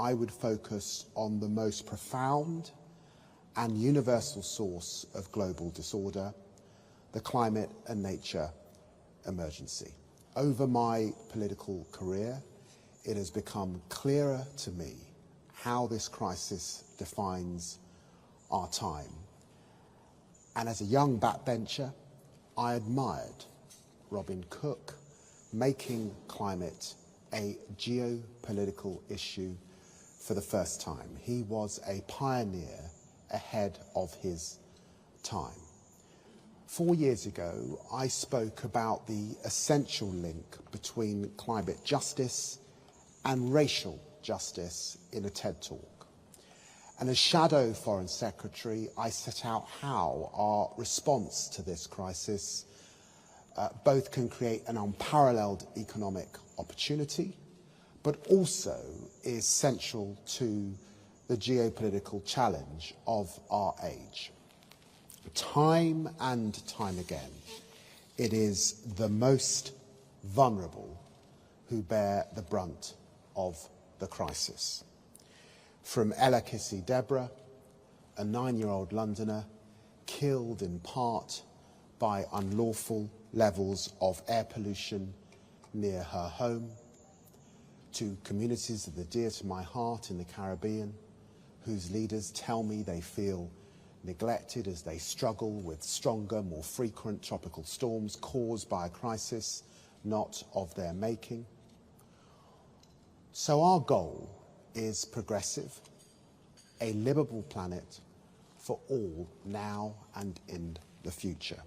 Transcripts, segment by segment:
I would focus on the most profound and universal source of global disorder, the climate and nature emergency. Over my political career, it has become clearer to me how this crisis defines our time. And as a young backbencher, I admired Robin Cook making climate a geopolitical issue for the first time. He was a pioneer ahead of his time. 4 years ago, I spoke about the essential link between climate justice and racial justice in a TED Talk. And as Shadow Foreign Secretary, I set out how our response to this crisis both can create an unparalleled economic opportunity, but also is central to the geopolitical challenge of our age. Time and time again, it is the most vulnerable who bear the brunt of the crisis. From Ella Kissy Deborah, a 9-year-old Londoner killed in part by unlawful levels of air pollution near her home, to communities that are dear to my heart in the Caribbean, whose leaders tell me they feel neglected as they struggle with stronger, more frequent tropical storms caused by a crisis not of their making. So our goal is progressive, a livable planet for all now and in the future.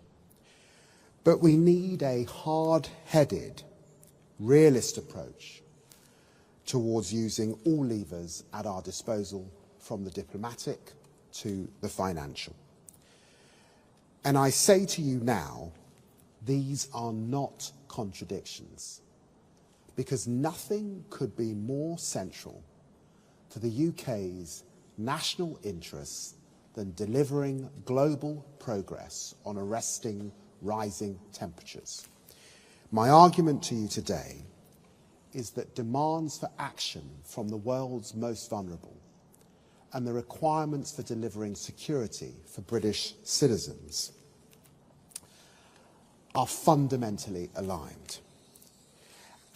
But we need a hard-headed, realist approach towards using all levers at our disposal, from the diplomatic to the financial. And I say to you now, these are not contradictions, because nothing could be more central to the UK's national interests than delivering global progress on arresting rising temperatures. My argument to you today is that demands for action from the world's most vulnerable and the requirements for delivering security for British citizens are fundamentally aligned.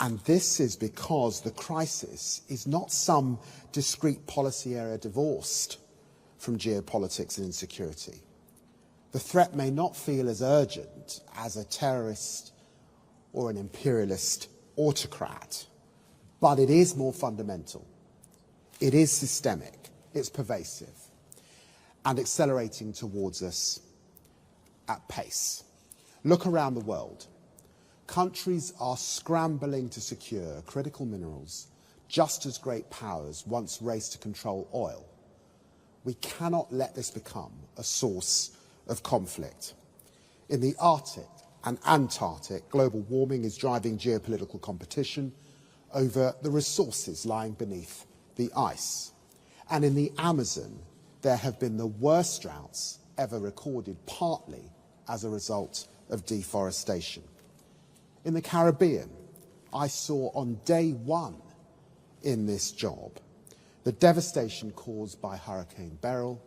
And this is because the crisis is not some discrete policy area divorced from geopolitics and insecurity. The threat may not feel as urgent as a terrorist or an imperialist autocrat, but it is more fundamental. It is systemic, it's pervasive, and accelerating towards us at pace. Look around the world. Countries are scrambling to secure critical minerals, just as great powers once raced to control oil. We cannot let this become a source of conflict. In the Arctic and Antarctic, global warming is driving geopolitical competition over the resources lying beneath the ice. And in the Amazon, there have been the worst droughts ever recorded, partly as a result of deforestation. In the Caribbean, I saw on day one in this job the devastation caused by Hurricane Beryl,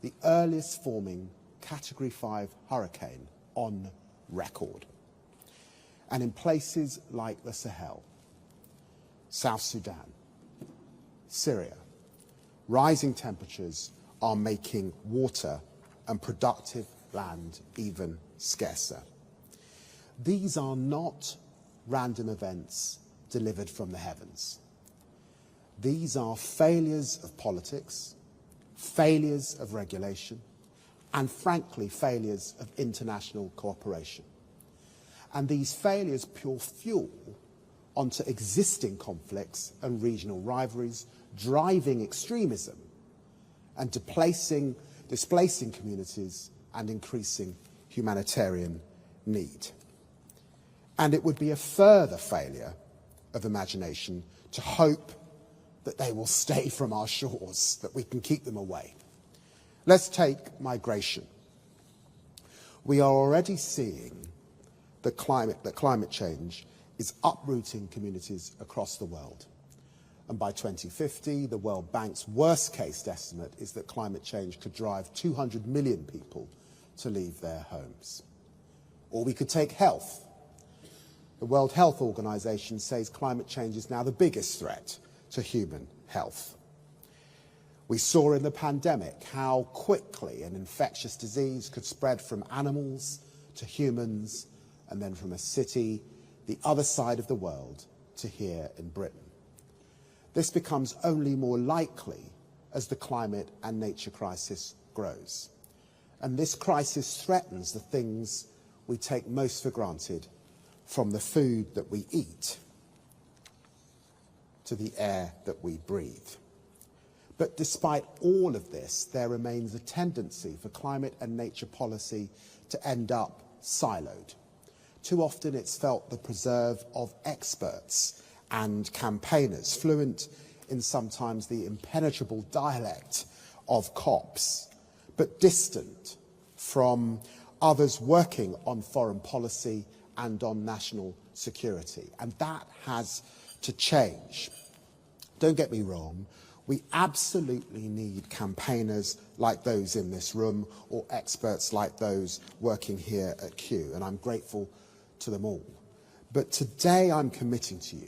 the earliest forming Category 5 hurricane on record. And in places like the Sahel, South Sudan, Syria, rising temperatures are making water and productive land even scarcer. These are not random events delivered from the heavens. These are failures of politics, failures of regulation, and frankly, failures of international cooperation. And these failures pour fuel onto existing conflicts and regional rivalries, driving extremism and displacing communities and increasing humanitarian need. And it would be a further failure of imagination to hope that they will stay from our shores, that we can keep them away. Let's take migration. We are already seeing that climate change is uprooting communities across the world. And by 2050, the World Bank's worst-case estimate is that climate change could drive 200 million people to leave their homes. Or we could take health. The World Health Organization says climate change is now the biggest threat to human health. We saw in the pandemic how quickly an infectious disease could spread from animals to humans, and then from a city, the other side of the world, to here in Britain. This becomes only more likely as the climate and nature crisis grows. And this crisis threatens the things we take most for granted, from the food that we eat to the air that we breathe. But despite all of this, there remains a tendency for climate and nature policy to end up siloed. Too often it's felt the preserve of experts and campaigners, fluent in sometimes the impenetrable dialect of COPs, but distant from others working on foreign policy and on national security. And that has to change. Don't get me wrong, we absolutely need campaigners like those in this room, or experts like those working here at Kew, and I'm grateful to them all. But today I'm committing to you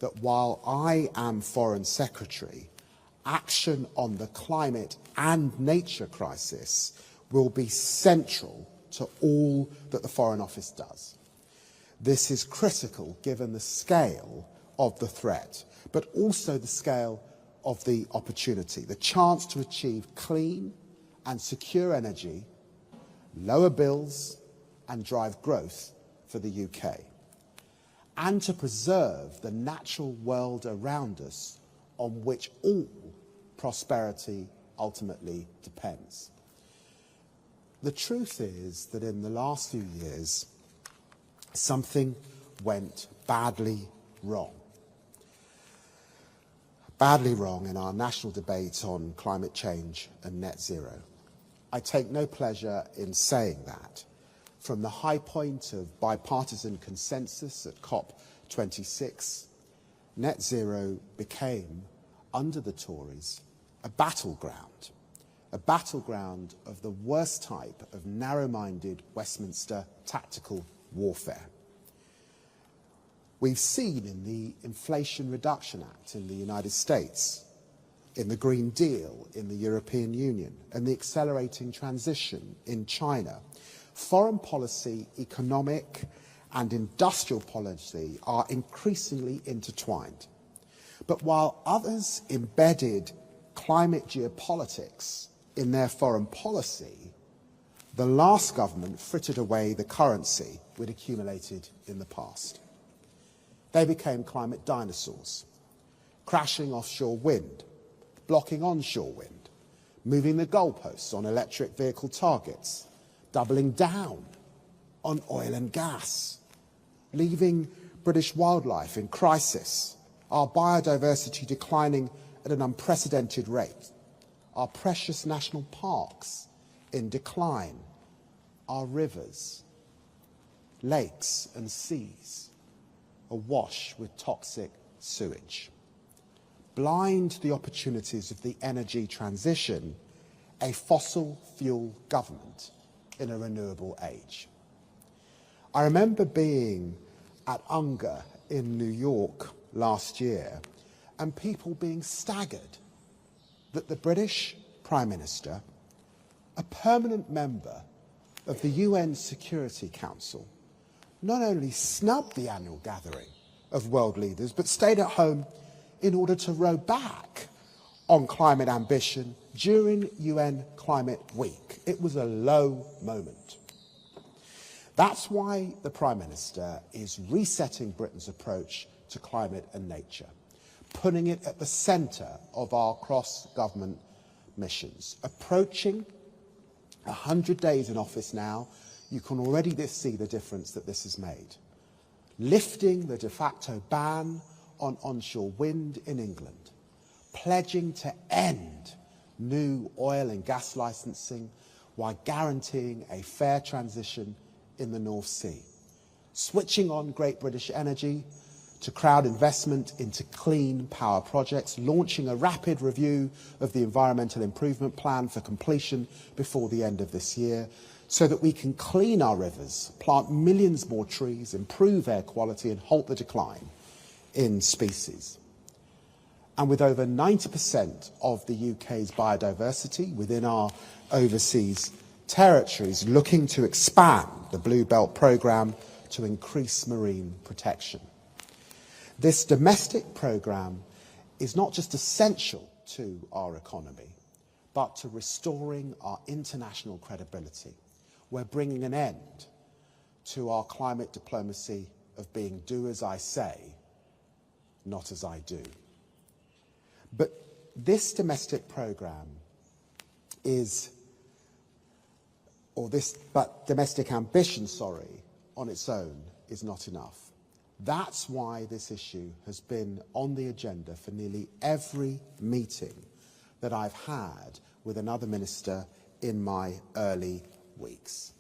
that while I am Foreign Secretary, action on the climate and nature crisis will be central to all that the Foreign Office does. This is critical given the scale of the threat, but also the scale of the opportunity, the chance to achieve clean and secure energy, lower bills, and drive growth for the UK, and to preserve the natural world around us on which all prosperity ultimately depends. The truth is that in the last few years, something went badly wrong. Badly wrong in our national debate on climate change and net zero. I take no pleasure in saying that. From the high point of bipartisan consensus at COP26, net zero became, under the Tories, a battleground of the worst type of narrow-minded Westminster tactical warfare. We've seen in the Inflation Reduction Act in the United States, in the Green Deal in the European Union, and the accelerating transition in China, foreign policy, economic and industrial policy are increasingly intertwined. But while others embedded climate geopolitics in their foreign policy, the last government frittered away the currency we'd accumulated in the past. They became climate dinosaurs, crashing offshore wind, blocking onshore wind, moving the goalposts on electric vehicle targets, doubling down on oil and gas, leaving British wildlife in crisis, our biodiversity declining at an unprecedented rate, our precious national parks in decline, our rivers, lakes and seas awash with toxic sewage. Blind to the opportunities of the energy transition, a fossil fuel government in a renewable age. I remember being at UNGA in New York last year and people being staggered that the British Prime Minister, a permanent member of the UN Security Council, not only snubbed the annual gathering of world leaders, but stayed at home in order to row back on climate ambition during UN Climate Week. It was a low moment. That's why the Prime Minister is resetting Britain's approach to climate and nature, putting it at the centre of our cross-government missions. Approaching 100 days in office now, you can already see the difference that this has made. Lifting the de facto ban on onshore wind in England, pledging to end new oil and gas licensing while guaranteeing a fair transition in the North Sea, switching on Great British Energy to crowd investment into clean power projects, launching a rapid review of the Environmental Improvement Plan for completion before the end of this year, so that we can clean our rivers, plant millions more trees, improve air quality and halt the decline in species. And with over 90% of the UK's biodiversity within our overseas territories looking to expand the Blue Belt programme to increase marine protection. This domestic programme is not just essential to our economy, but to restoring our international credibility. We're bringing an end to our climate diplomacy of being do as I say, not as I do. But this domestic programme domestic ambition, on its own is not enough. That's why this issue has been on the agenda for nearly every meeting that I've had with another minister in my early weeks.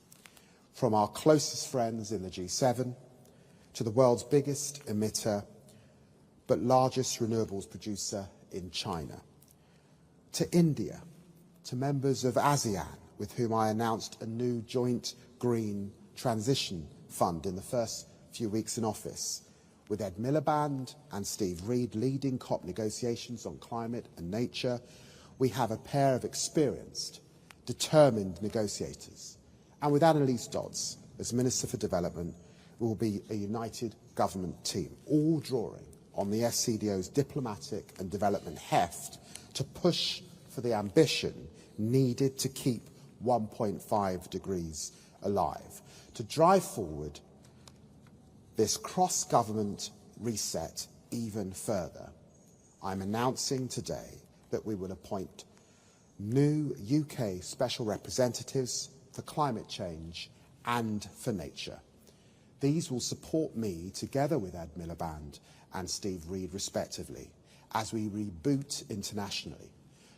From our closest friends in the G7 to the world's biggest emitter but largest renewables producer in China, to India, to members of ASEAN, with whom I announced a new joint green transition fund in the first few weeks in office, with Ed Miliband and Steve Reed leading COP negotiations on climate and nature. We have a pair of experienced, determined negotiators. And with Annalise Dodds as Minister for Development, we will be a united government team, all drawing on the SCDO's diplomatic and development heft to push for the ambition needed to keep 1.5 degrees alive, to drive forward this cross-government reset even further. I'm announcing today that we will appoint new UK special representatives for climate change and for nature. These will support me, together with Ed Miliband and Steve Reed respectively, as we reboot internationally,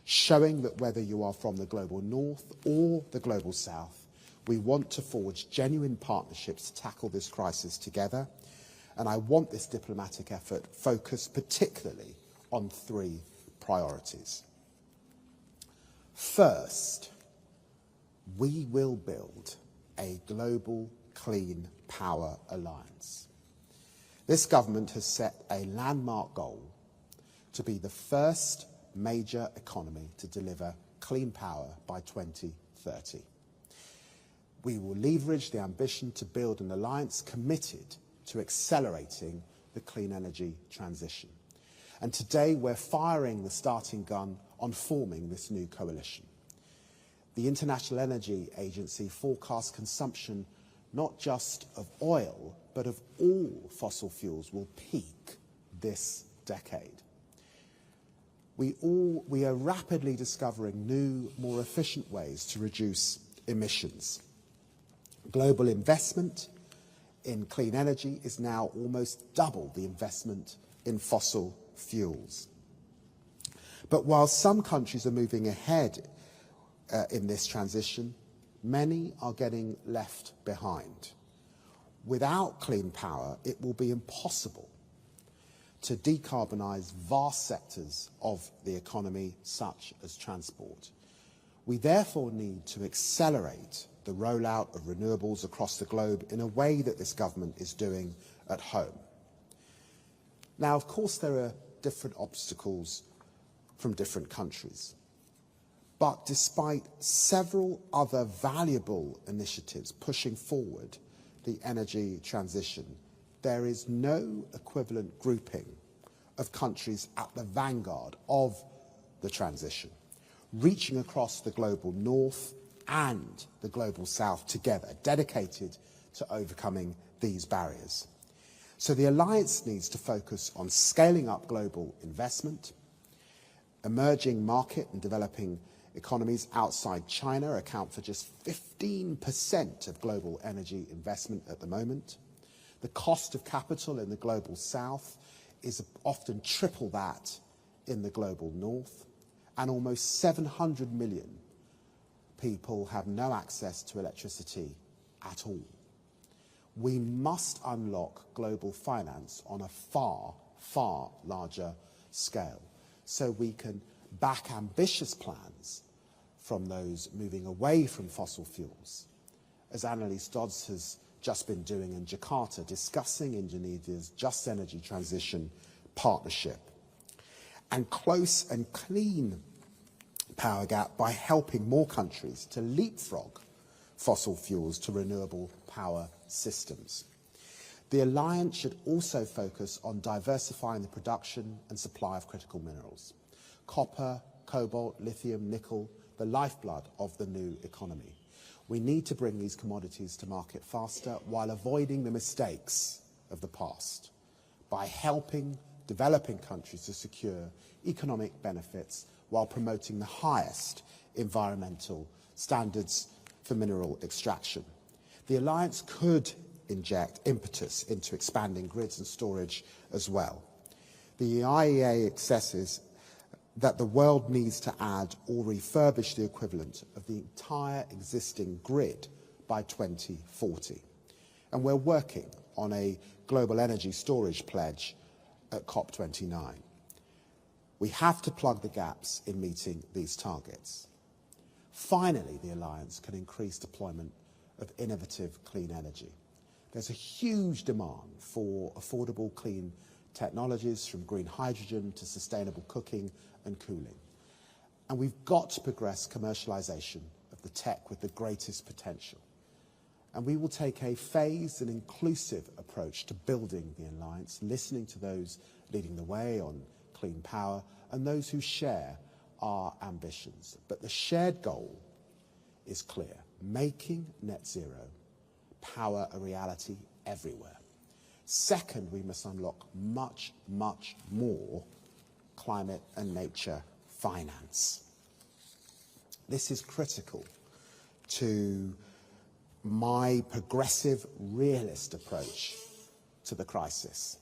showing that whether you are from the global north or the global south, we want to forge genuine partnerships to tackle this crisis together. And I want this diplomatic effort focused particularly on three priorities. First, we will build a global clean power alliance. This government has set a landmark goal to be the first major economy to deliver clean power by 2030. We will leverage the ambition to build an alliance committed to accelerating the clean energy transition. And today we're firing the starting gun on forming this new coalition. The International Energy Agency forecasts consumption not just of oil, but of all fossil fuels will peak this decade. We are rapidly discovering new, more efficient ways to reduce emissions. Global investment in clean energy is now almost double the investment in fossil fuels. But while some countries are moving ahead in this transition, many are getting left behind. Without clean power, it will be impossible to decarbonise vast sectors of the economy, such as transport. We therefore need to accelerate the rollout of renewables across the globe in a way that this government is doing at home. Now, of course, there are different obstacles from different countries. But despite several other valuable initiatives pushing forward the energy transition, there is no equivalent grouping of countries at the vanguard of the transition, reaching across the global north and the global south together, dedicated to overcoming these barriers. So the alliance needs to focus on scaling up global investment. Emerging market and developing economies outside China account for just 15% of global energy investment at the moment. The cost of capital in the global south is often triple that in the global north, and almost 700 million people have no access to electricity at all. we must unlock global finance on a far, far larger scale so we can back ambitious plans from those moving away from fossil fuels, as Annalise Dodds has just been doing in Jakarta, discussing Indonesia's Just Energy Transition Partnership, and close and clean power gap by helping more countries to leapfrog fossil fuels to renewable power systems. The alliance should also focus on diversifying the production and supply of critical minerals. Copper, cobalt, lithium, nickel, the lifeblood of the new economy. We need to bring these commodities to market faster while avoiding the mistakes of the past by helping developing countries to secure economic benefits while promoting the highest environmental standards for mineral extraction. The alliance could inject impetus into expanding grids and storage as well. The IEA assesses that the world needs to add or refurbish the equivalent of the entire existing grid by 2040. And we're working on a global energy storage pledge at COP29. We have to plug the gaps in meeting these targets. Finally, the alliance can increase deployment of innovative clean energy. There's a huge demand for affordable clean technologies, from green hydrogen to sustainable cooking and cooling. And we've got to progress commercialization of the tech with the greatest potential. And we will take a phased and inclusive approach to building the alliance, listening to those leading the way on clean power and those who share our ambitions. But the shared goal is clear: making net zero power a reality everywhere. Second, we must unlock much, much more climate and nature finance. This is critical to my progressive realist approach to the crisis.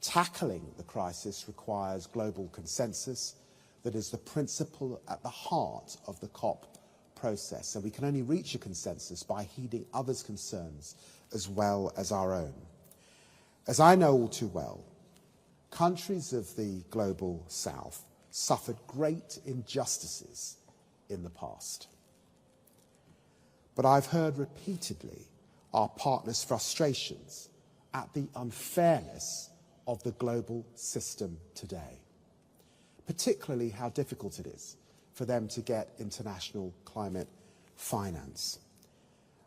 Tackling the crisis requires global consensus that is the principle at the heart of the COP process. So we can only reach a consensus by heeding others' concerns as well as our own. As I know all too well, countries of the global south suffered great injustices in the past. But I've heard repeatedly our partners' frustrations at the unfairness of the global system today, particularly how difficult it is for them to get international climate finance.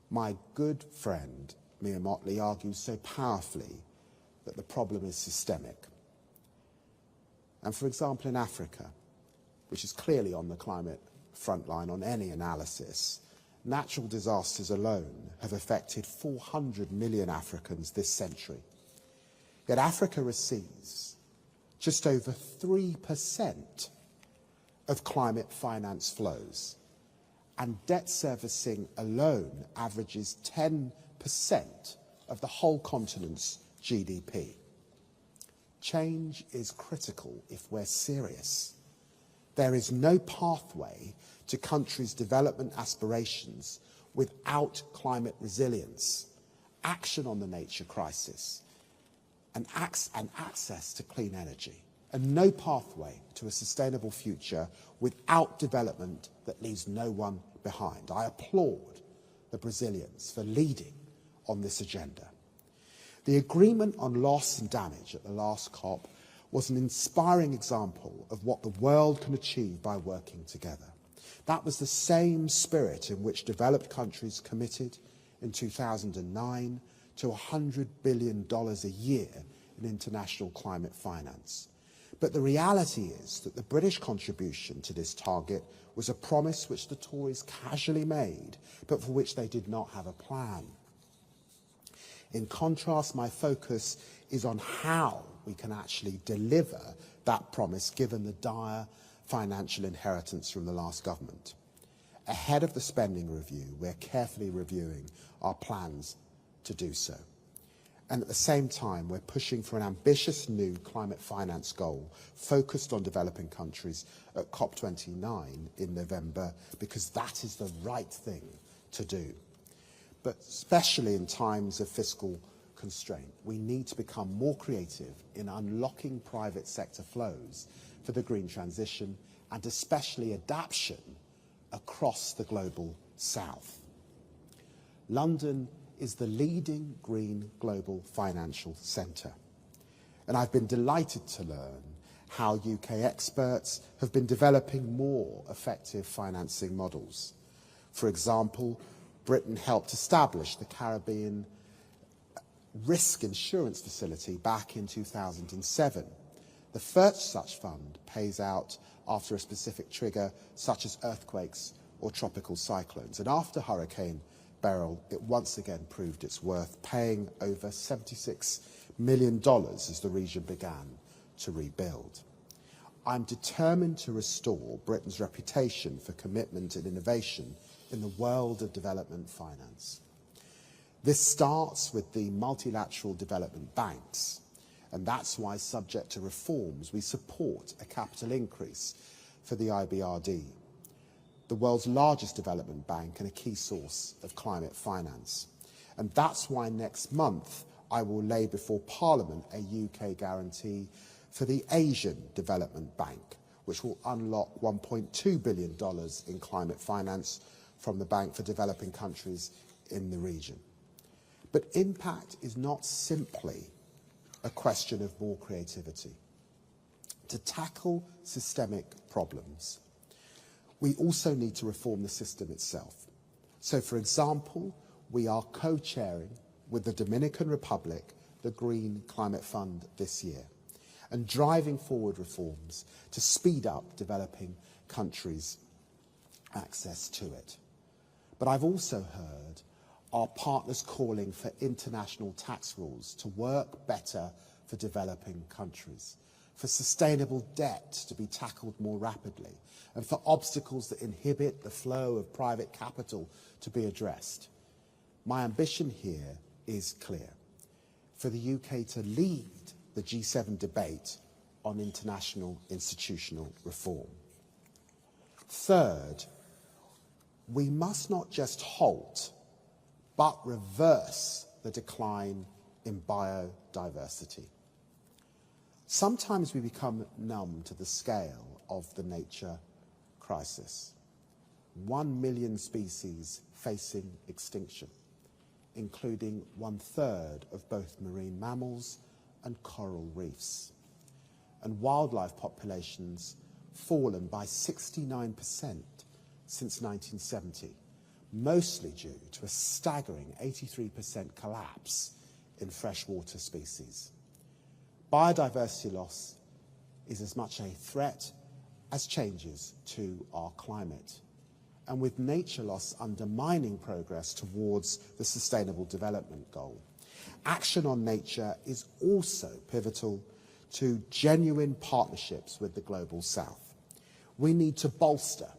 My good friend Mia Mottley argues so powerfully that the problem is systemic. And for example, in Africa, which is clearly on the climate front line on any analysis, natural disasters alone have affected 400 million Africans this century. Yet Africa receives just over 3% of climate finance flows, and debt servicing alone averages 10% of the whole continent's GDP. Change is critical if we're serious. There is no pathway to countries' development aspirations without climate resilience, action on the nature crisis, and access to clean energy, and no pathway to a sustainable future without development that leaves no one behind. I applaud the Brazilians for leading on this agenda. The agreement on loss and damage at the last COP was an inspiring example of what the world can achieve by working together. That was the same spirit in which developed countries committed in 2009 to $100 billion a year in international climate finance. But the reality is that the British contribution to this target was a promise which the Tories casually made, but for which they did not have a plan. In contrast, my focus is on how we can actually deliver that promise, given the dire financial inheritance from the last government. Ahead of the spending review, we're carefully reviewing our plans to do so. And at the same time, we're pushing for an ambitious new climate finance goal focused on developing countries at COP29 in November, because that is the right thing to do. but especially in times of fiscal constraint, we need to become more creative in unlocking private sector flows for the green transition and especially adaptation across the global south. London is the leading green global financial centre, and I've been delighted to learn how UK experts have been developing more effective financing models. For example, Britain helped establish the Caribbean Risk Insurance Facility back in 2007. The first such fund pays out after a specific trigger, such as earthquakes or tropical cyclones. And after Hurricane Beryl, it once again proved its worth, paying over $76 million as the region began to rebuild. I'm determined to restore Britain's reputation for commitment and innovation in the world of development finance. This starts with the multilateral development banks, and that's why, subject to reforms, we support a capital increase for the IBRD, the world's largest development bank and a key source of climate finance. And that's why next month I will lay before Parliament a UK guarantee for the Asian Development Bank, which will unlock $1.2 billion in climate finance from the Bank for Developing Countries in the region. But impact is not simply a question of more creativity. To tackle systemic problems, we also need to reform the system itself. So, for example, we are co-chairing with the Dominican Republic the Green Climate Fund this year and driving forward reforms to speed up developing countries' access to it. But I've also heard our partners calling for international tax rules to work better for developing countries, for sustainable debt to be tackled more rapidly, and for obstacles that inhibit the flow of private capital to be addressed. My ambition here is clear: for the UK to lead the G7 debate on international institutional reform. Third, we must not just halt, but reverse the decline in biodiversity. Sometimes we become numb to the scale of the nature crisis. 1 million species facing extinction, including 1/3 of both marine mammals and coral reefs. And wildlife populations fallen by 69% since 1970, mostly due to a staggering 83% collapse in freshwater species. Biodiversity loss is as much a threat as changes to our climate, and with nature loss undermining progress towards the Sustainable Development Goal. Action on nature is also pivotal to genuine partnerships with the Global South. We need to bolster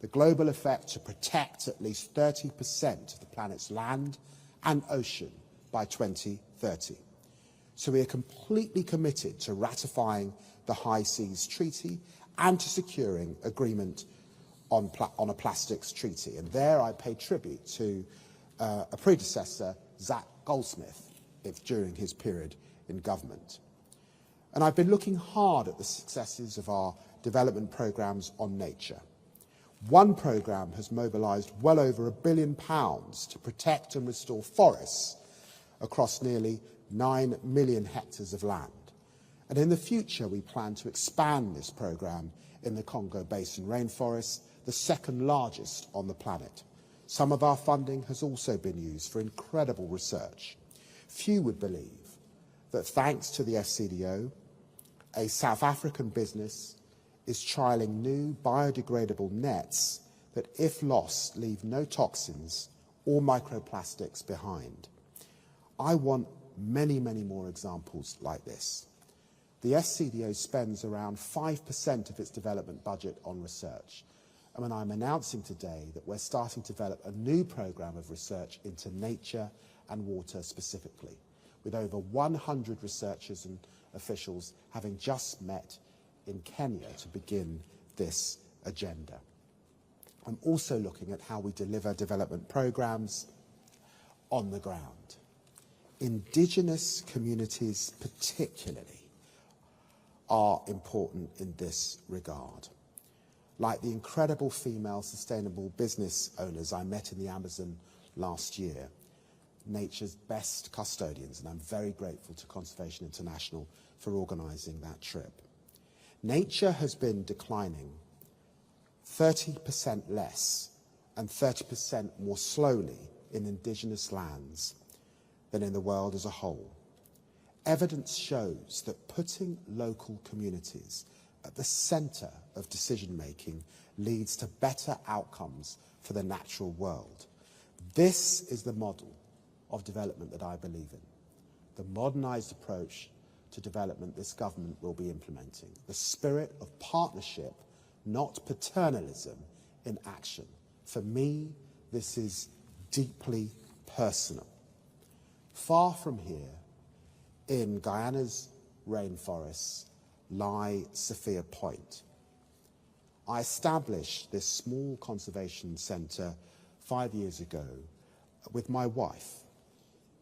the global effect to protect at least 30% of the planet's land and ocean by 2030. So we are completely committed to ratifying the High Seas Treaty and to securing agreement on a plastics treaty. And there I pay tribute to a predecessor, Zach Goldsmith, during his period in government. And I've been looking hard at the successes of our development programmes on nature. One programme has mobilised well over £1 billion to protect and restore forests across nearly 9 million hectares of land. And in the future, we plan to expand this programme in the Congo Basin rainforest, the second largest on the planet. Some of our funding has also been used for incredible research. Few would believe that thanks to the FCDO, a South African business is trialling new biodegradable nets that, if lost, leave no toxins or microplastics behind. I want many, many more examples like this. The FCDO spends around 5% of its development budget on research. And I'm announcing today that we're starting to develop a new programme of research into nature and water specifically, with over 100 researchers and officials having just met in Kenya to begin this agenda. I'm also looking at how we deliver development programmes on the ground. Indigenous communities particularly are important in this regard. Like the incredible female sustainable business owners I met in the Amazon last year, nature's best custodians, and I'm very grateful to Conservation International for organising that trip. Nature has been declining 30% less and 30% more slowly in indigenous lands than in the world as a whole. Evidence shows that putting local communities at the centre of decision-making leads to better outcomes for the natural world. This is the model of development that I believe in, the modernised approach to development this government will be implementing, the spirit of partnership, not paternalism, in action. For me, this is deeply personal. Far from here, in Guyana's rainforests, lie Sophia Point. I established this small conservation centre 5 years ago with my wife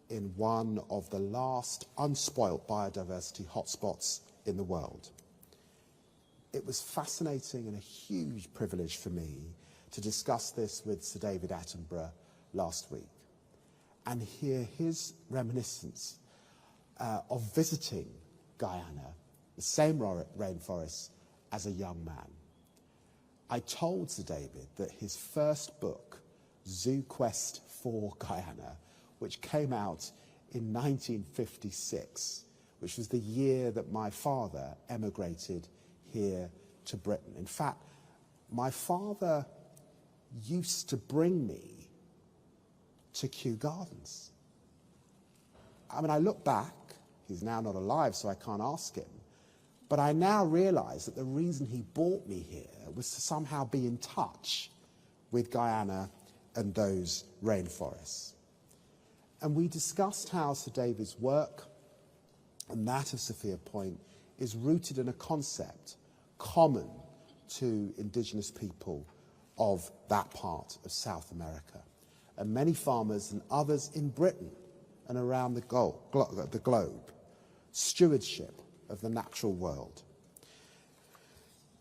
in one of the last unspoilt biodiversity hotspots in the world. It was fascinating and a huge privilege for me to discuss this with Sir David Attenborough last week and hear his reminiscence of visiting Guyana, the same rainforest, as a young man. I told Sir David that his first book, Zoo Quest for Guyana, which came out in 1956, which was the year that my father emigrated here to Britain. In fact, my father used to bring me to Kew Gardens. I mean, I look back, he's now not alive, so I can't ask him, but I now realise that the reason he brought me here was to somehow be in touch with Guyana and those rainforests. And we discussed how Sir David's work and that of Sophia Point is rooted in a concept common to indigenous people of that part of South America, and many farmers and others in Britain and around the globe, stewardship of the natural world.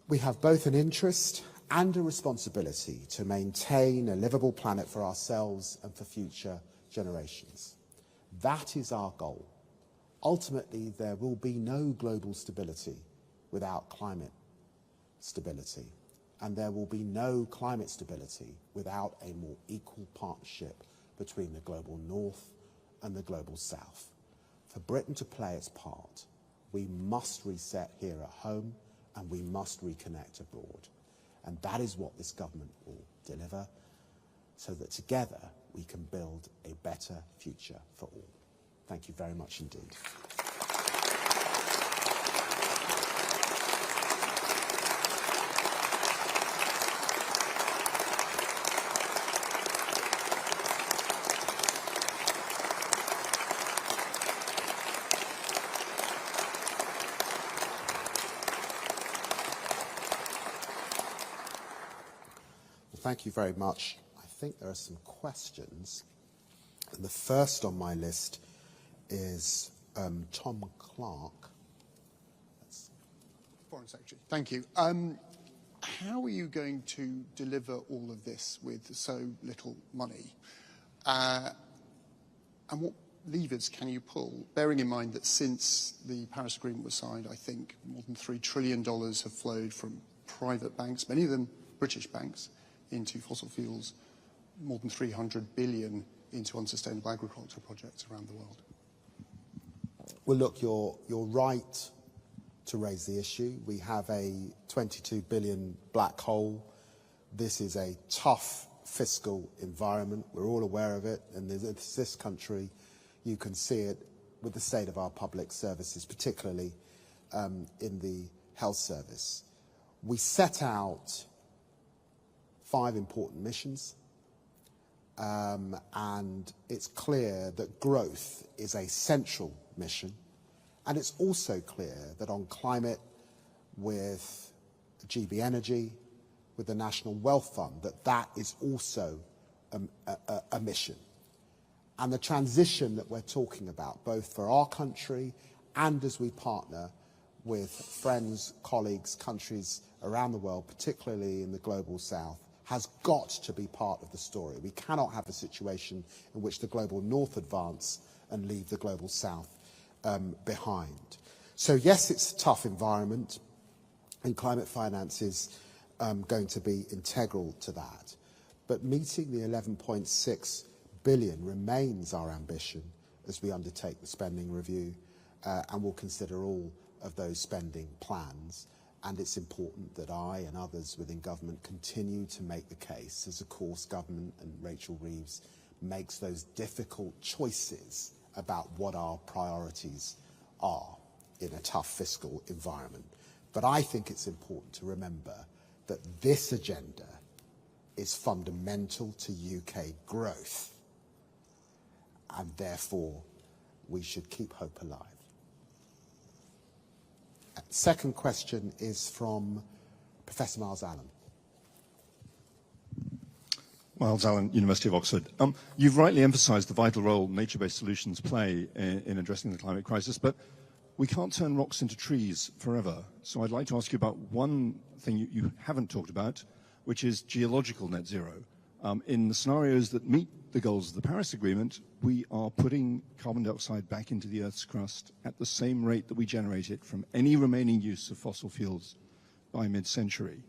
We have both an interest and a responsibility to maintain a livable planet for ourselves and for future generations. That is our goal. Ultimately, there will be no global stability without climate stability, and there will be no climate stability without a more equal partnership between the global north and the global south. For Britain to play its part, we must reset here at home and we must reconnect abroad. And that is what this government will deliver, so that together we can build a better future for all. Thank you very much indeed. Thank you very much. I think there are some questions. And the first on my list is Tom Clark. Foreign Secretary. Thank you. How are you going to deliver all of this with so little money? And what levers can you pull? Bearing in mind that since the Paris Agreement was signed, I think more than $3 trillion have flowed from private banks, many of them British banks, into fossil fuels, more than 300 billion into unsustainable agriculture projects around the world. Well, look, you're right to raise the issue. We have a 22 billion black hole. This is a tough fiscal environment. We're all aware of it. And this country, you can see it with the state of our public services, particularly in the health service. We set out 5 important missions, and it's clear that growth is a central mission, and it's also clear that on climate, with GB Energy, with the National Wealth Fund, that is also a mission. And the transition that we're talking about, both for our country and as we partner with friends, colleagues, countries around the world, particularly in the global south, has got to be part of the story. We cannot have a situation in which the global north advance and leave the global south behind. So yes, it's a tough environment, and climate finance is going to be integral to that. But meeting the 11.6 billion remains our ambition as we undertake the spending review, and we'll consider all of those spending plans. And it's important that I and others within government continue to make the case, as of course government and Rachel Reeves makes those difficult choices about what our priorities are in a tough fiscal environment. But I think it's important to remember that this agenda is fundamental to UK growth, and therefore we should keep hope alive. Second question is from Professor Miles Allen. Miles Allen, University of Oxford. You've rightly emphasised the vital role nature-based solutions play in addressing the climate crisis, but we can't turn rocks into trees forever. So I'd like to ask you about one thing you haven't talked about, which is geological net zero. In the scenarios that meet the goals of the Paris Agreement, we are putting carbon dioxide back into the Earth's crust at the same rate that we generate it from any remaining use of fossil fuels by mid-century.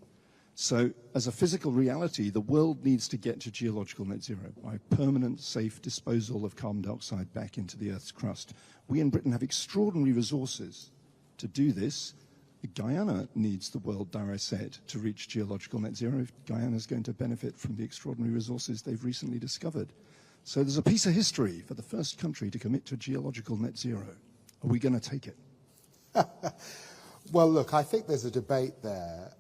So as a physical reality, the world needs to get to geological net zero by permanent, safe disposal of carbon dioxide back into the Earth's crust. We in Britain have extraordinary resources to do this. Guyana needs the world, dare I say it, to reach geological net zero if Guyana is going to benefit from the extraordinary resources they've recently discovered. So there's a piece of history for the first country to commit to geological net zero. Are we going to take it? Well, look, I think there's a debate there.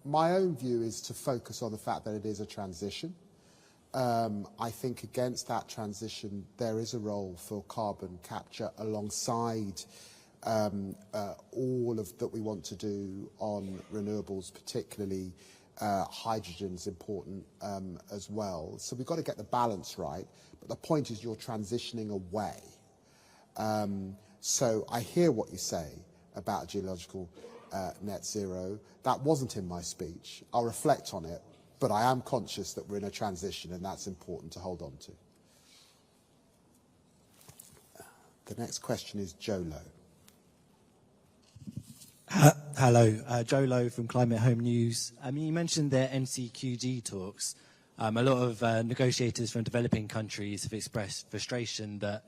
My own view is to focus on the fact that it is a transition. I think against that transition, there is a role for carbon capture alongside all of that we want to do on renewables, particularly hydrogen's important as well. So we've got to get the balance right. But the point is you're transitioning away. So I hear what you say about geological net zero. That wasn't in my speech. I'll reflect on it. But I am conscious that we're in a transition, and that's important to hold on to. The next question is Joe Lowe. Hello, Joe Lowe from Climate Home News. You mentioned the NCQG talks. A lot of negotiators from developing countries have expressed frustration that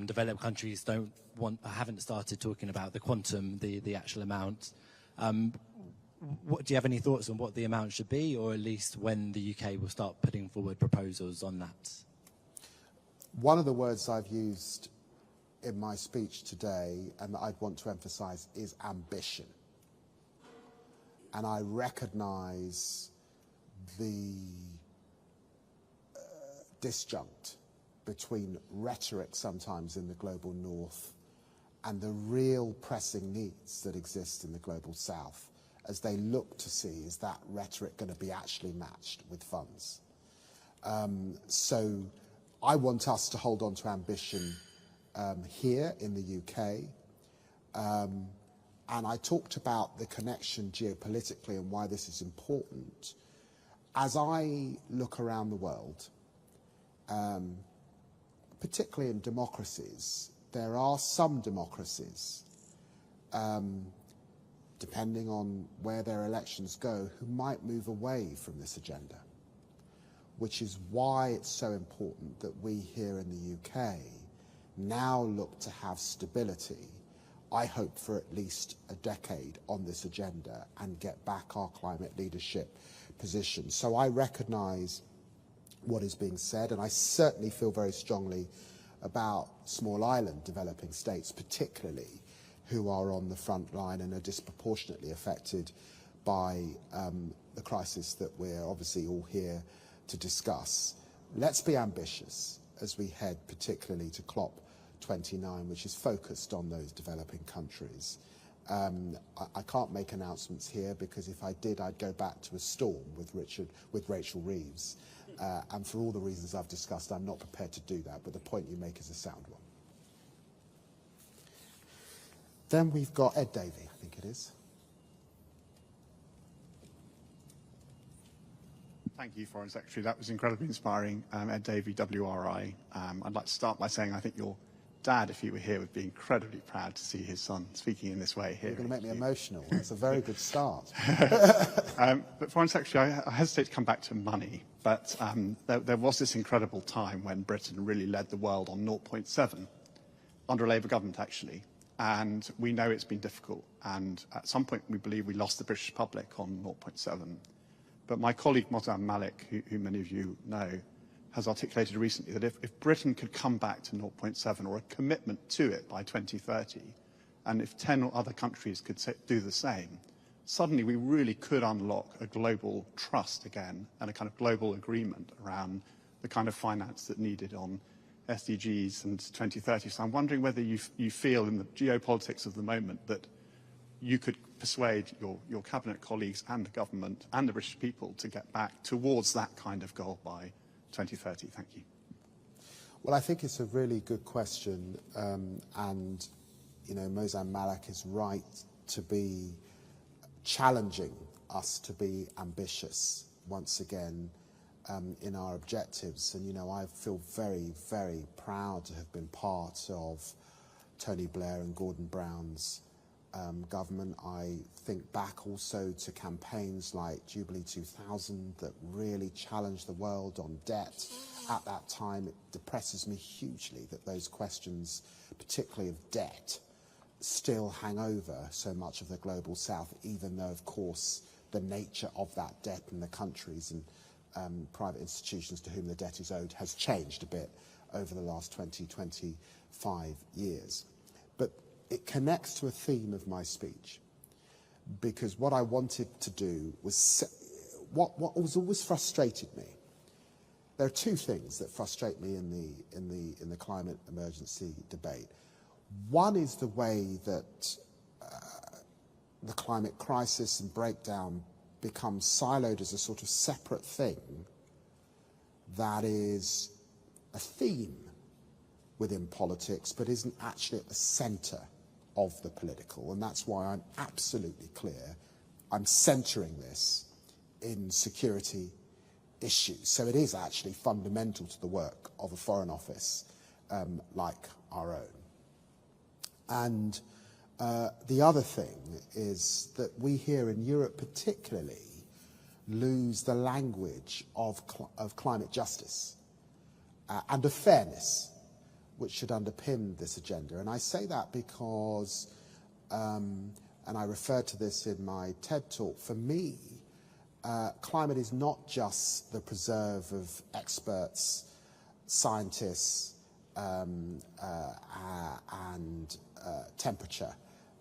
developed countries haven't started talking about the quantum, the actual amount. Do you have any thoughts on what the amount should be, or at least when the UK will start putting forward proposals on that? One of the words I've used in my speech today, and that I'd want to emphasise, is ambition. And I recognise the disjunct between rhetoric sometimes in the global north and the real pressing needs that exist in the global south, as they look to see, is that rhetoric going to be actually matched with funds? So I want us to hold on to ambition here in the UK. And I talked about the connection geopolitically and why this is important. As I look around the world, particularly in democracies, there are some democracies, depending on where their elections go, who might move away from this agenda, which is why it's so important that we here in the UK now look to have stability, I hope for at least a decade on this agenda, and get back our climate leadership position. So I recognise what is being said, and I certainly feel very strongly about small island developing states particularly, who are on the front line and are disproportionately affected by the crisis that we're obviously all here to discuss. Let's be ambitious as we head particularly to COP29, which is focused on those developing countries. I can't make announcements here, because if I did, I'd go back to a storm with Rachel Reeves. And for all the reasons I've discussed, I'm not prepared to do that, but the point you make is a sound one. Then we've got Ed Davey, I think it is. Thank you, Foreign Secretary. That was incredibly inspiring. Ed Davey, WRI. I'd like to start by saying I think your dad, if he were here, would be incredibly proud to see his son speaking in this way here. You're going to make me emotional. That's a very good start. But Foreign Secretary, I hesitate to come back to money, but there was this incredible time when Britain really led the world on 0.7, under a Labour government, actually. And we know it's been difficult. And at some point, we believe we lost the British public on 0.7. But my colleague, Mozam Malik, who many of you know, has articulated recently that if Britain could come back to 0.7 or a commitment to it by 2030, and if 10 other countries could do the same, suddenly we really could unlock a global trust again and a kind of global agreement around the kind of finance that needed on SDGs and 2030. So I'm wondering whether you feel in the geopolitics of the moment that you could persuade your cabinet colleagues and the government and the British people to get back towards that kind of goal by 2030. Thank you. Well, I think it's a really good question, and you know, Mozam Malik is right to be challenging us to be ambitious once again in our objectives. And you know, I feel very, very proud to have been part of Tony Blair and Gordon Brown's government. I think back also to campaigns like Jubilee 2000 that really challenged the world on debt. At that time, it depresses me hugely that those questions, particularly of debt, still hang over so much of the global south, even though, of course, the nature of that debt in the countries and private institutions to whom the debt is owed has changed a bit over the last 20, 25 years. But it connects to a theme of my speech, because what I wanted to do was what was always frustrated me. There are two things that frustrate me in the climate emergency debate. One is the way that the climate crisis and breakdown becomes siloed as a sort of separate thing that is a theme within politics but isn't actually at the centre of the political, and that's why I'm absolutely clear I'm centering this in security issues. So it is actually fundamental to the work of a Foreign Office like our own. And the other thing is that we here in Europe particularly lose the language of climate justice and of fairness, which should underpin this agenda. And I say that because, and I referred to this in my TED talk, for me, climate is not just the preserve of experts, scientists, and temperature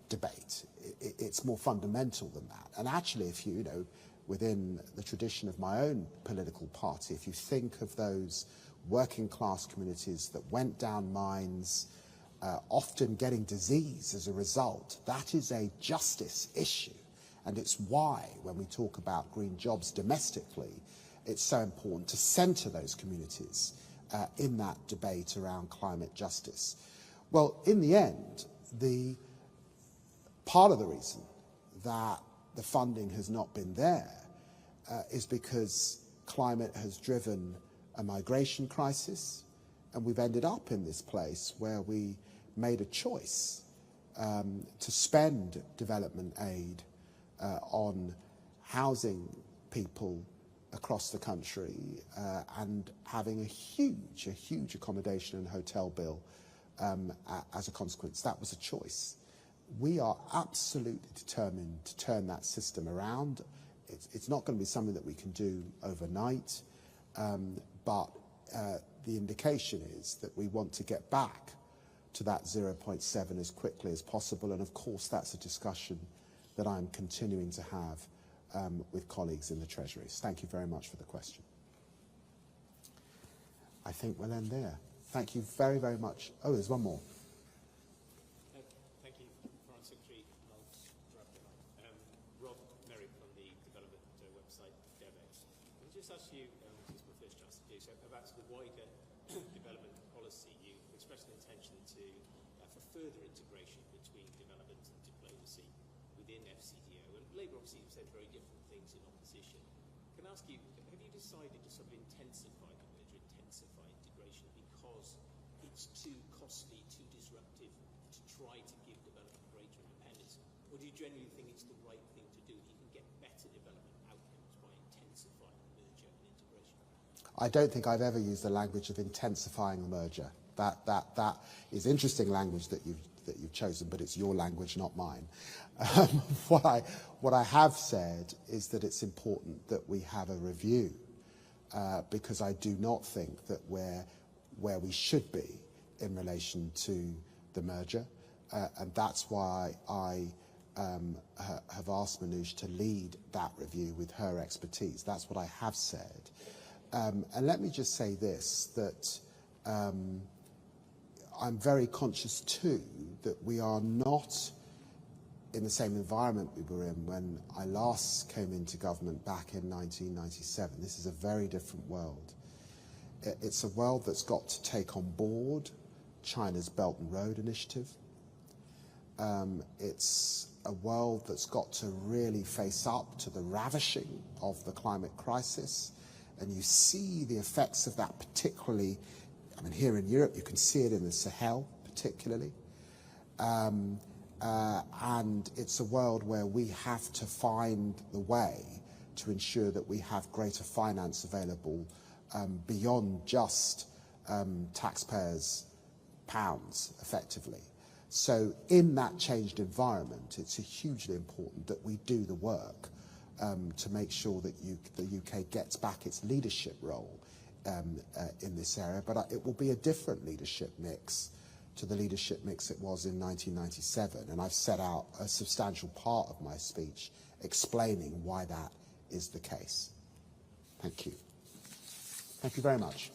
debate. It's more fundamental than that. And actually, if you know, within the tradition of my own political party, if you think of those working class communities that went down mines, often getting disease as a result, that is a justice issue. And it's why, when we talk about green jobs domestically, it's so important to centre those communities in that debate around climate justice. Well, in the end, the part of the reason that the funding has not been there is because climate has driven a migration crisis, and we've ended up in this place where we made a choice to spend development aid on housing people across the country and having a huge accommodation and hotel bill as a consequence. That was a choice. We are absolutely determined to turn that system around. It's not going to be something that we can do overnight, but the indication is that we want to get back to that 0.7 as quickly as possible, and of course that's a discussion that I'm continuing to have with colleagues in the Treasuries. Thank you very much for the question. I think we'll end there. Thank you very, very much. Oh, there's one more. Thank you, Foreign Secretary. I'll wrap it up. Rob Merrick from the development website DevEx. Can I just ask you, just first chance to do so, about the wider development policy. You expressed an intention to for further integration between development and diplomacy within FCDO. And Labour obviously have said very different things in opposition. Can I ask you, have you decided to sort of intensify the merger, intensify integration, because it's too costly, too disruptive to try to give development greater independence? Or do you genuinely think it's the right thing to do? You can get better development outcomes by intensifying the merger and integration? I don't think I've ever used the language of intensifying the merger. That is interesting language that you've chosen, but it's your language, not mine. What I have said is that it's important that we have a review, because I do not think that we're where we should be in relation to the merger, and that's why I have asked Manoush to lead that review with her expertise. That's what I have said. And let me just say this, that I'm very conscious too that we are not in the same environment we were in when I last came into government back in 1997. This is a very different world. It's a world that's got to take on board China's Belt and Road Initiative. It's a world that's got to really face up to the ravishing of the climate crisis. And you see the effects of that particularly, I mean, here in Europe, you can see it in the Sahel particularly. And it's a world where we have to find the way to ensure that we have greater finance available beyond just taxpayers' pounds, effectively. So in that changed environment, it's hugely important that we do the work to make sure that the UK gets back its leadership role in this area. But it will be a different leadership mix to the leadership mix it was in 1997. And I've set out a substantial part of my speech explaining why that is the case. Thank you. Thank you very much.